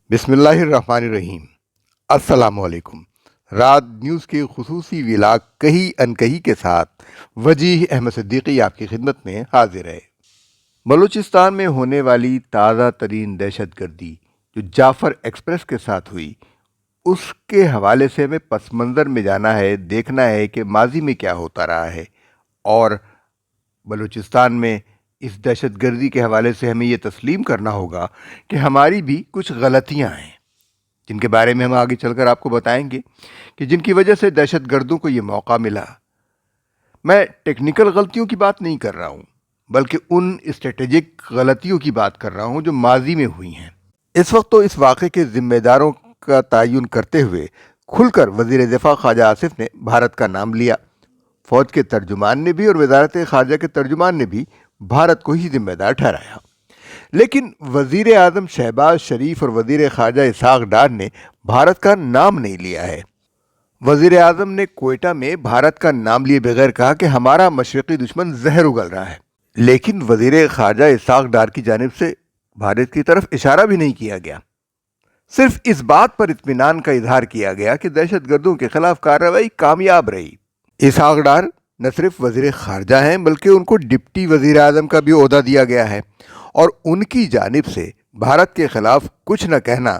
بسم اللہ الرحمن الرحیم۔ السلام علیکم۔ رات نیوز کے خصوصی ولاگ کہی انکہی کے ساتھ وجیح احمد صدیقی آپ کی خدمت میں حاضر ہے۔ بلوچستان میں ہونے والی تازہ ترین دہشت گردی جو جعفر ایکسپریس کے ساتھ ہوئی، اس کے حوالے سے ہمیں پس منظر میں جانا ہے، دیکھنا ہے کہ ماضی میں کیا ہوتا رہا ہے، اور بلوچستان میں اس دہشت گردی کے حوالے سے ہمیں یہ تسلیم کرنا ہوگا کہ ہماری بھی کچھ غلطیاں ہیں، جن کے بارے میں ہم آگے چل کر آپ کو بتائیں گے کہ جن کی وجہ سے دہشت گردوں کو یہ موقع ملا۔ میں ٹیکنیکل غلطیوں کی بات نہیں کر رہا ہوں، بلکہ ان اسٹریٹجک غلطیوں کی بات کر رہا ہوں جو ماضی میں ہوئی ہیں۔ اس وقت تو اس واقعے کے ذمہ داروں کا تعین کرتے ہوئے کھل کر وزیر دفاع خواجہ آصف نے بھارت کا نام لیا۔ فوج کے ترجمان نے بھی اور وزارت خارجہ کے ترجمان نے بھی بھارت کو ہی ذمہ دار ٹھہرایا، لیکن وزیر اعظم شہباز شریف اور وزیر خارجہ اسحاق ڈار نے بھارت کا نام نہیں لیا ہے۔ وزیر اعظم نے کوئٹہ میں بھارت کا نام لیے بغیر کہا کہ ہمارا مشرقی دشمن زہر اگل رہا ہے، لیکن وزیر خارجہ اسحاق ڈار کی جانب سے بھارت کی طرف اشارہ بھی نہیں کیا گیا۔ صرف اس بات پر اطمینان کا اظہار کیا گیا کہ دہشت گردوں کے خلاف کارروائی کامیاب رہی۔ اسحاق ڈار نہ صرف وزیر خارجہ ہیں بلکہ ان کو ڈپٹی وزیر اعظم کا بھی عہدہ دیا گیا ہے، اور ان کی جانب سے بھارت کے خلاف کچھ نہ کہنا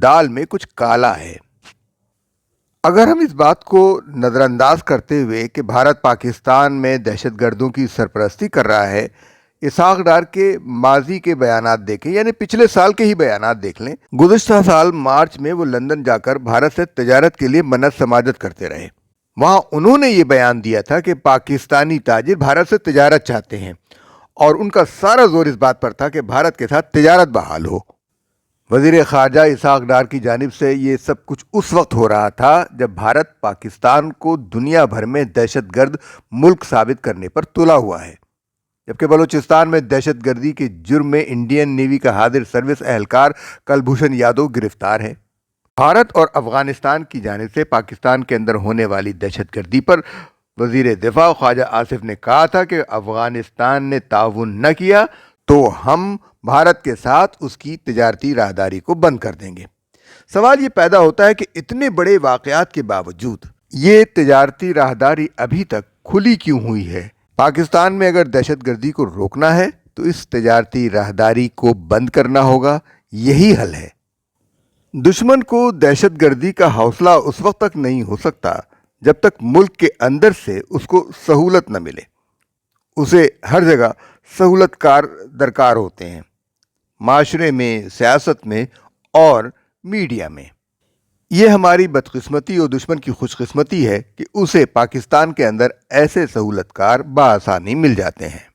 دال میں کچھ کالا ہے۔ اگر ہم اس بات کو نظر انداز کرتے ہوئے کہ بھارت پاکستان میں دہشت گردوں کی سرپرستی کر رہا ہے، اسحاق ڈار کے ماضی کے بیانات دیکھیں، یعنی پچھلے سال کے ہی بیانات دیکھ لیں۔ گزشتہ سال مارچ میں وہ لندن جا کر بھارت سے تجارت کے لیے منت سماجت کرتے رہے۔ وہاں انہوں نے یہ بیان دیا تھا کہ پاکستانی تاجر بھارت سے تجارت چاہتے ہیں، اور ان کا سارا زور اس بات پر تھا کہ بھارت کے ساتھ تجارت بحال ہو۔ وزیر خارجہ اسحاق ڈار کی جانب سے یہ سب کچھ اس وقت ہو رہا تھا جب بھارت پاکستان کو دنیا بھر میں دہشت گرد ملک ثابت کرنے پر تلا ہوا ہے، جبکہ بلوچستان میں دہشت گردی کے جرم میں انڈین نیوی کا حاضر سروس اہلکار کلبھوشن یادو گرفتار ہے۔ بھارت اور افغانستان کی جانب سے پاکستان کے اندر ہونے والی دہشت گردی پر وزیر دفاع خواجہ آصف نے کہا تھا کہ افغانستان نے تعاون نہ کیا تو ہم بھارت کے ساتھ اس کی تجارتی راہداری کو بند کر دیں گے۔ سوال یہ پیدا ہوتا ہے کہ اتنے بڑے واقعات کے باوجود یہ تجارتی راہداری ابھی تک کھلی کیوں ہوئی ہے؟ پاکستان میں اگر دہشت گردی کو روکنا ہے تو اس تجارتی راہداری کو بند کرنا ہوگا، یہی حل ہے۔ دشمن کو دہشت گردی کا حوصلہ اس وقت تک نہیں ہو سکتا جب تک ملک کے اندر سے اس کو سہولت نہ ملے۔ اسے ہر جگہ سہولت کار درکار ہوتے ہیں، معاشرے میں، سیاست میں اور میڈیا میں۔ یہ ہماری بدقسمتی اور دشمن کی خوش قسمتی ہے کہ اسے پاکستان کے اندر ایسے سہولت کار بآسانی مل جاتے ہیں۔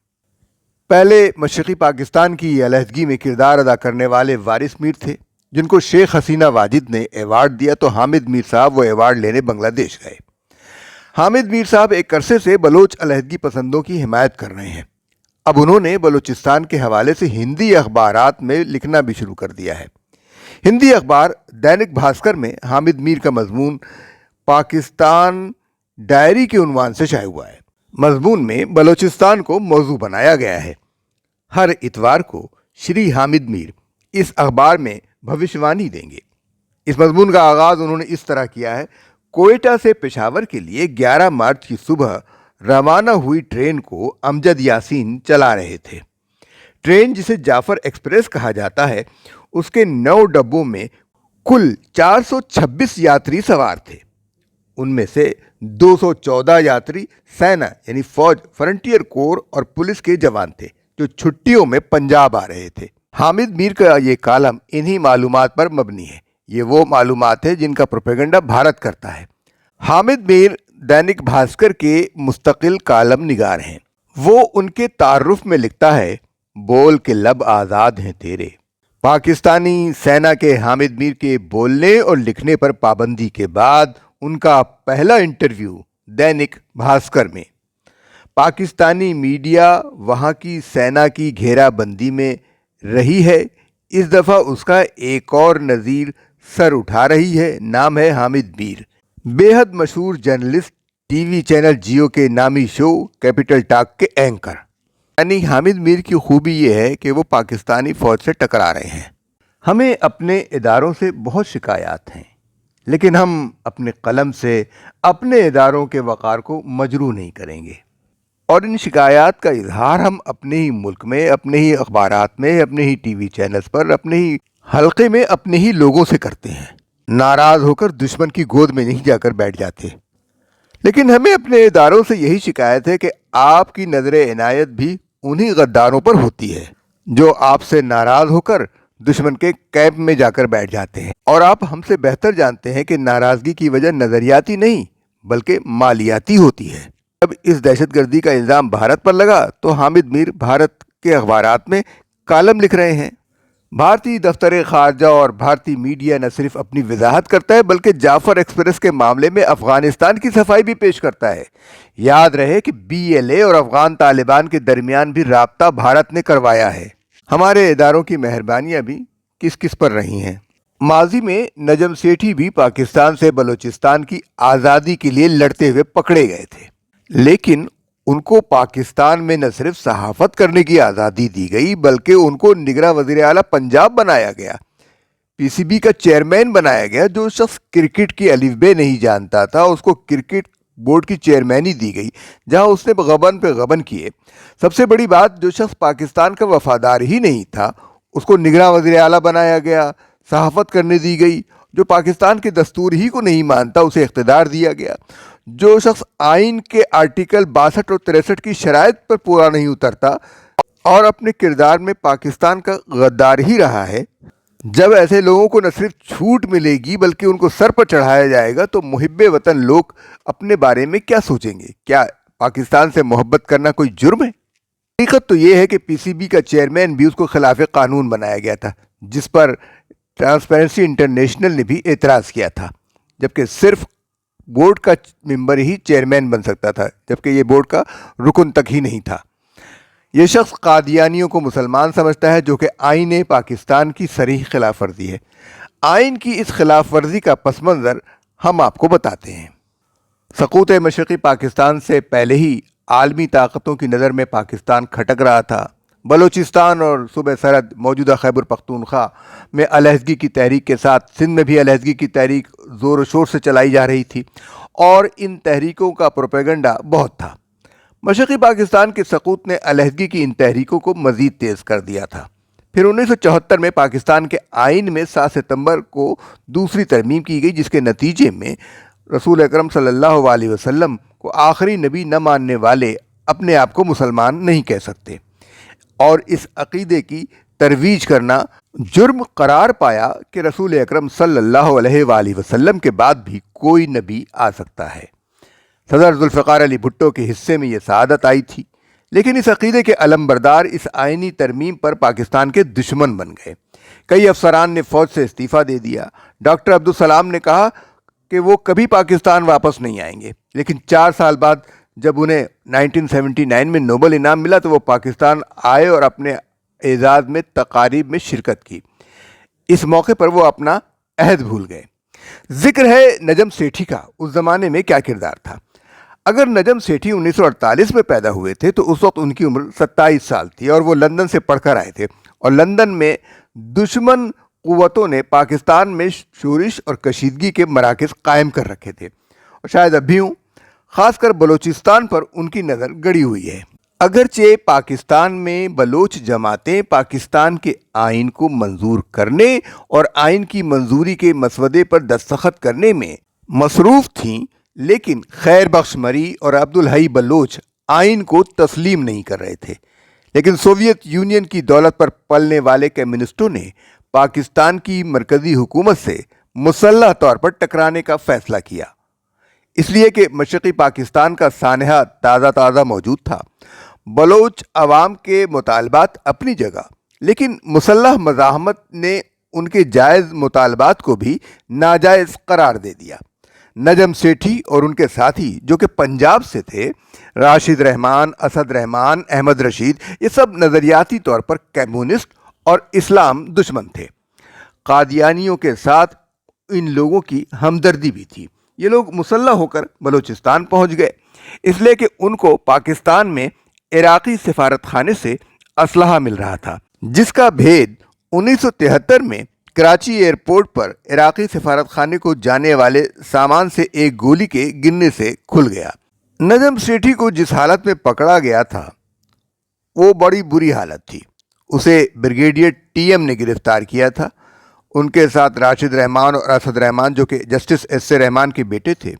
پہلے مشرقی پاکستان کی علیحدگی میں کردار ادا کرنے والے وارث میر تھے، جن کو شیخ حسینہ واجد نے ایوارڈ دیا تو حامد میر صاحب وہ ایوارڈ لینے بنگلہ دیش گئے۔ حامد میر صاحب ایک عرصے سے بلوچ علیحدگی پسندوں کی حمایت کر رہے ہیں۔ اب انہوں نے بلوچستان کے حوالے سے ہندی اخبارات میں لکھنا بھی شروع کر دیا ہے۔ ہندی اخبار دینک بھاسکر میں حامد میر کا مضمون پاکستان ڈائری کے عنوان سے شائع ہوا ہے۔ مضمون میں بلوچستان کو موضوع بنایا گیا ہے۔ ہر اتوار کو شری حامد میر اس اخبار میں بھوشوانی دیں گے۔ اس مضمون کا آغاز انہوں نے اس طرح کیا ہے: کوئٹہ سے پشاور کے لیے 11 مارچ کی صبح روانہ ہوئی ٹرین کو امجد یاسین چلا رہے تھے۔ ٹرین جسے جعفر ایکسپریس کہا جاتا ہے، اس کے 9 ڈبوں میں کل 426 یاتری سوار تھے۔ ان میں سے 214 یاتری سینا یعنی فوج، فرنٹیئر کور اور پولیس کے جوان تھے جو چھٹیوں میں پنجاب آ رہے تھے۔ حامد میر کا یہ کالم انہی معلومات پر مبنی ہے۔ یہ وہ معلومات ہے جن کا پروپیگنڈا بھارت کرتا ہے۔ حامد میر دینک بھاسکر کے مستقل کالم نگار ہیں۔ وہ ان کے تعارف میں لکھتا ہے: بول کے لب آزاد ہیں تیرے۔ پاکستانی سینا کے حامد میر کے بولنے اور لکھنے پر پابندی کے بعد ان کا پہلا انٹرویو دینک بھاسکر میں۔ پاکستانی میڈیا وہاں کی سینا کی گھیرا بندی میں رہی ہے۔ اس دفعہ اس کا ایک اور نظیر سر اٹھا رہی ہے، نام ہے حامد میر، بے حد مشہور journalist, T V channel Geo کے نامی شو کیپٹل ٹاک کے اینکر۔ یعنی حامد میر کی خوبی یہ ہے کہ وہ پاکستانی فوج سے ٹکرا رہے ہیں۔ ہمیں اپنے اداروں سے بہت شکایات ہیں، لیکن ہم اپنے قلم سے اپنے اداروں کے وقار کو مجروح نہیں کریں گے، اور ان شکایات کا اظہار ہم اپنے ہی ملک میں، اپنے ہی اخبارات میں، اپنے ہی ٹی وی چینلز پر، اپنے ہی حلقے میں اپنے ہی لوگوں سے کرتے ہیں۔ ناراض ہو کر دشمن کی گود میں نہیں جا کر بیٹھ جاتے، لیکن ہمیں اپنے اداروں سے یہی شکایت ہے کہ آپ کی نظر عنایت بھی انہی غداروں پر ہوتی ہے جو آپ سے ناراض ہو کر دشمن کے کیمپ میں جا کر بیٹھ جاتے ہیں، اور آپ ہم سے بہتر جانتے ہیں کہ ناراضگی کی وجہ نظریاتی نہیں بلکہ مالیاتی ہوتی ہے۔ جب اس دہشت گردی کا الزام بھارت پر لگا تو حامد میر بھارت کے اخبارات میں کالم لکھ رہے ہیں۔ بھارتی دفتر خارجہ اور بھارتی میڈیا نہ صرف اپنی وضاحت کرتا ہے بلکہ جعفر ایکسپریس کے معاملے میں افغانستان کی صفائی بھی پیش کرتا ہے۔ یاد رہے کہ بی ایل اے اور افغان طالبان کے درمیان بھی رابطہ بھارت نے کروایا ہے۔ ہمارے اداروں کی مہربانیاں بھی کس کس پر رہی ہیں۔ ماضی میں نجم سیٹھی بھی پاکستان سے بلوچستان کی آزادی کے لیے لڑتے ہوئے پکڑے گئے تھے، لیکن ان کو پاکستان میں نہ صرف صحافت کرنے کی آزادی دی گئی بلکہ ان کو نگراں وزیر اعلیٰ پنجاب بنایا گیا، پی سی بی کا چیئرمین بنایا گیا۔ جو شخص کرکٹ کی الف بے نہیں جانتا تھا اس کو کرکٹ بورڈ کی چیئرمینی دی گئی جہاں اس نے غبن پہ غبن کیے۔ سب سے بڑی بات، جو شخص پاکستان کا وفادار ہی نہیں تھا اس کو نگراں وزیر اعلیٰ بنایا گیا، صحافت کرنے دی گئی۔ جو پاکستان کے دستور ہی کو نہیں مانتا اسے اقتدار دیا گیا۔ جو شخص آئین کے آرٹیکل 62 اور 63 کی شرائط پر پورا نہیں اترتا اور اپنے کردار میں پاکستان کا غدار ہی رہا ہے، جب ایسے لوگوں کو نہ صرف چھوٹ ملے گی بلکہ ان کو سر پر چڑھایا جائے گا تو محب وطن لوگ اپنے بارے میں کیا سوچیں گے؟ کیا پاکستان سے محبت کرنا کوئی جرم ہے؟ حقیقت تو یہ ہے کہ پی سی بی کا چیئرمین بھی اس کو خلاف قانون بنایا گیا تھا، جس پر ٹرانسپیرنسی انٹرنیشنل نے بھی اعتراض کیا تھا، جبکہ صرف بورڈ کا ممبر ہی چیئرمین بن سکتا تھا، جبکہ یہ بورڈ کا رکن تک ہی نہیں تھا۔ یہ شخص قادیانیوں کو مسلمان سمجھتا ہے، جو کہ آئین پاکستان کی صریح خلاف ورزی ہے۔ آئین کی اس خلاف ورزی کا پس منظر ہم آپ کو بتاتے ہیں۔ سقوط مشرقی پاکستان سے پہلے ہی عالمی طاقتوں کی نظر میں پاکستان کھٹک رہا تھا۔ بلوچستان اور صوبہ سرحد موجودہ خیبر پختونخوا میں علیحدگی کی تحریک کے ساتھ سندھ میں بھی علیحدگی کی تحریک زور و شور سے چلائی جا رہی تھی، اور ان تحریکوں کا پروپیگنڈا بہت تھا۔ مشرقی پاکستان کے سقوط نے علیحدگی کی ان تحریکوں کو مزید تیز کر دیا تھا۔ پھر 1974 میں پاکستان کے آئین میں 7 ستمبر کو دوسری ترمیم کی گئی، جس کے نتیجے میں رسول اکرم صلی اللہ علیہ وسلم کو آخری نبی نہ ماننے والے اپنے آپ کو مسلمان نہیں کہہ سکتے، اور اس عقیدے کی ترویج کرنا جرم قرار پایا کہ رسول اکرم صلی اللہ علیہ وآلہ وسلم کے بعد بھی کوئی نبی آ سکتا ہے۔ صدر ذوالفقار علی بھٹو کے حصے میں یہ سعادت آئی تھی، لیکن اس عقیدے کے علمبردار اس آئینی ترمیم پر پاکستان کے دشمن بن گئے۔ کئی افسران نے فوج سے استعفیٰ دے دیا۔ ڈاکٹر عبدالسلام نے کہا کہ وہ کبھی پاکستان واپس نہیں آئیں گے، لیکن 4 سال بعد جب انہیں 1979 میں نوبل انعام ملا تو وہ پاکستان آئے اور اپنے اعزاز میں تقاریب میں شرکت کی۔ اس موقع پر وہ اپنا عہد بھول گئے۔ ذکر ہے نجم سیٹھی کا۔ اس زمانے میں کیا کردار تھا؟ اگر نجم سیٹھی 1948 میں پیدا ہوئے تھے تو اس وقت ان کی عمر 27 سال تھی، اور وہ لندن سے پڑھ کر آئے تھے، اور لندن میں دشمن قوتوں نے پاکستان میں شورش اور کشیدگی کے مراکز قائم کر رکھے تھے، اور شاید اب بھی ہوں۔ خاص کر بلوچستان پر ان کی نظر گڑی ہوئی ہے۔ اگرچہ پاکستان میں بلوچ جماعتیں پاکستان کے آئین کو منظور کرنے اور آئین کی منظوری کے مسودے پر دستخط کرنے میں مصروف تھیں، لیکن خیر بخش مری اور عبدالحی بلوچ آئین کو تسلیم نہیں کر رہے تھے۔ لیکن سوویت یونین کی دولت پر پلنے والے کمیونسٹوں نے پاکستان کی مرکزی حکومت سے مسلح طور پر ٹکرانے کا فیصلہ کیا، اس لیے کہ مشرقی پاکستان کا سانحہ تازہ موجود تھا۔ بلوچ عوام کے مطالبات اپنی جگہ، لیکن مسلح مزاحمت نے ان کے جائز مطالبات کو بھی ناجائز قرار دے دیا۔ نجم سیٹھی اور ان کے ساتھی جو کہ پنجاب سے تھے، راشد رحمان، اسد رحمان، احمد رشید، یہ سب نظریاتی طور پر کمیونسٹ اور اسلام دشمن تھے۔ قادیانیوں کے ساتھ ان لوگوں کی ہمدردی بھی تھی۔ یہ لوگ مسلح ہو کر بلوچستان پہنچ گئے، اس لیے کہ ان کو پاکستان میں عراقی سفارت خانے سے اسلحہ مل رہا تھا، جس کا بھید 1973 میں کراچی ایئرپورٹ پر عراقی سفارت خانے کو جانے والے سامان سے ایک گولی کے گرنے سے کھل گیا۔ نجم سیٹھی کو جس حالت میں پکڑا گیا تھا وہ بڑی بری حالت تھی۔ اسے بریگیڈیئر ٹی ایم نے گرفتار کیا تھا۔ ان کے ساتھ راشد رحمان اور اسد رحمان جو کہ جسٹس ایس اے رحمان کے بیٹے تھے۔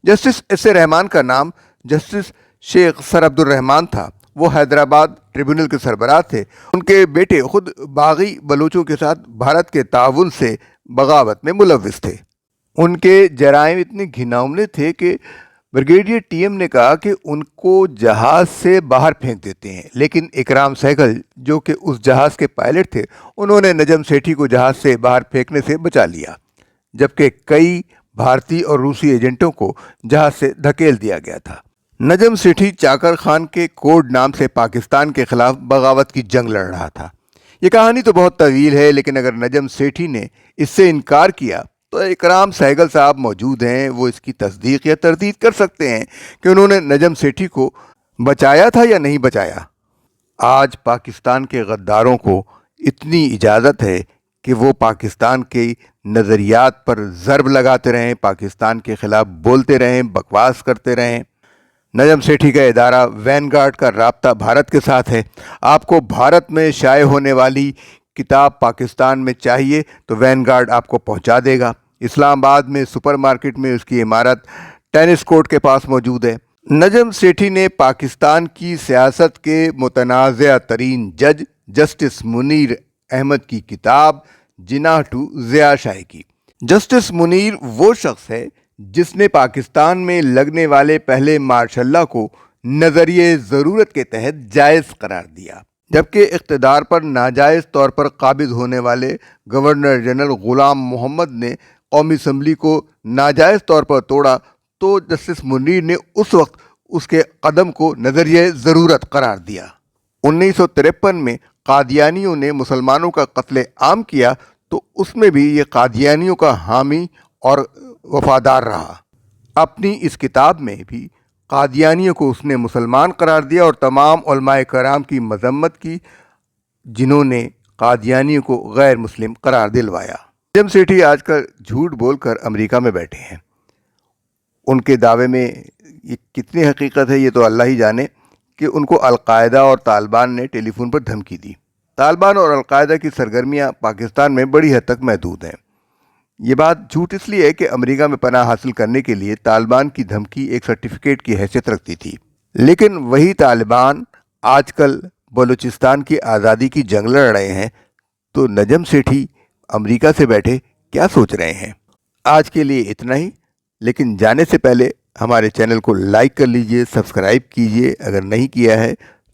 جسٹس ایس اے رحمان کا نام جسٹس شیخ سر عبد الرحمان تھا۔ وہ حیدرآباد ٹریبونل کے سربراہ تھے۔ ان کے بیٹے خود باغی بلوچوں کے ساتھ بھارت کے تعاون سے بغاوت میں ملوث تھے۔ ان کے جرائم اتنے گھناؤنے تھے کہ بریگیڈیئر ٹی ایم نے کہا کہ ان کو جہاز سے باہر پھینک دیتے ہیں، لیکن اکرام سہگل جو کہ اس جہاز کے پائلٹ تھے انہوں نے نجم سیٹھی کو جہاز سے باہر پھینکنے سے بچا لیا، جبکہ کئی بھارتی اور روسی ایجنٹوں کو جہاز سے دھکیل دیا گیا تھا۔ نجم سیٹھی چاکر خان کے کوڈ نام سے پاکستان کے خلاف بغاوت کی جنگ لڑ رہا تھا۔ یہ کہانی تو بہت طویل ہے، لیکن اگر نجم سیٹھی نے اس سے انکار کیا تو اکرام سہگل صاحب موجود ہیں، وہ اس کی تصدیق یا تردید کر سکتے ہیں کہ انہوں نے نجم سیٹھی کو بچایا تھا یا نہیں بچایا۔ آج پاکستان کے غداروں کو اتنی اجازت ہے کہ وہ پاکستان کے نظریات پر ضرب لگاتے رہیں، پاکستان کے خلاف بولتے رہیں، بکواس کرتے رہیں۔ نجم سیٹھی کا ادارہ وین گارڈ کا رابطہ بھارت کے ساتھ ہے۔ آپ کو بھارت میں شائع ہونے والی کتاب پاکستان میں چاہیے تو وین گارڈ آپ کو پہنچا دے گا۔ اسلام آباد میں سپر مارکیٹ میں اس کی عمارت ٹینس کورٹ کے پاس موجود ہے۔ نجم سیٹھی نے پاکستان کی سیاست کے متنازع ترین جج جسٹس منیر احمد کی کتاب جناح ٹو ضیاء شائع کی۔ جسٹس منیر وہ شخص ہے جس نے پاکستان میں لگنے والے پہلے مارشاء اللہ کو نظریے ضرورت کے تحت جائز قرار دیا، جبکہ اقتدار پر ناجائز طور پر قابض ہونے والے گورنر جنرل غلام محمد نے قومی اسمبلی کو ناجائز طور پر توڑا تو جسٹس منیر نے اس وقت اس کے قدم کو نظریہ ضرورت قرار دیا۔ 1953 میں قادیانیوں نے مسلمانوں کا قتل عام کیا تو اس میں بھی یہ قادیانیوں کا حامی اور وفادار رہا۔ اپنی اس کتاب میں بھی قادیانیوں کو اس نے مسلمان قرار دیا اور تمام علماء کرام کی مذمت کی جنہوں نے قادیانیوں کو غیر مسلم قرار دلوایا۔ نجم سیٹھی آج کل جھوٹ بول کر امریکہ میں بیٹھے ہیں۔ ان کے دعوے میں یہ کتنی حقیقت ہے یہ تو اللہ ہی جانے کہ ان کو القاعدہ اور طالبان نے ٹیلی فون پر دھمکی دی۔ طالبان اور القاعدہ کی سرگرمیاں پاکستان میں بڑی حد تک محدود ہیں۔ یہ بات جھوٹ اس لیے ہے کہ امریکہ میں پناہ حاصل کرنے کے لیے طالبان کی دھمکی ایک سرٹیفکیٹ کی حیثیت رکھتی تھی، لیکن وہی طالبان آج کل بلوچستان کی آزادی کی جنگ لڑ رہے ہیں، تو نجم سیٹھی امریکہ سے بیٹھے کیا سوچ رہے ہیں؟ آج کے لیے اتنا ہی، لیکن جانے سے پہلے ہمارے چینل کو لائک کر لیجئے، سبسکرائب کیجئے، اگر نہیں کیا ہے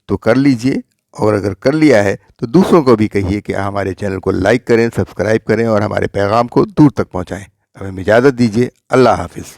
تو کر لیجئے، اور اگر کر لیا ہے تو دوسروں کو بھی کہیے کہ ہمارے چینل کو لائک کریں، سبسکرائب کریں اور ہمارے پیغام کو دور تک پہنچائیں۔ ہمیں اجازت دیجیے، اللہ حافظ۔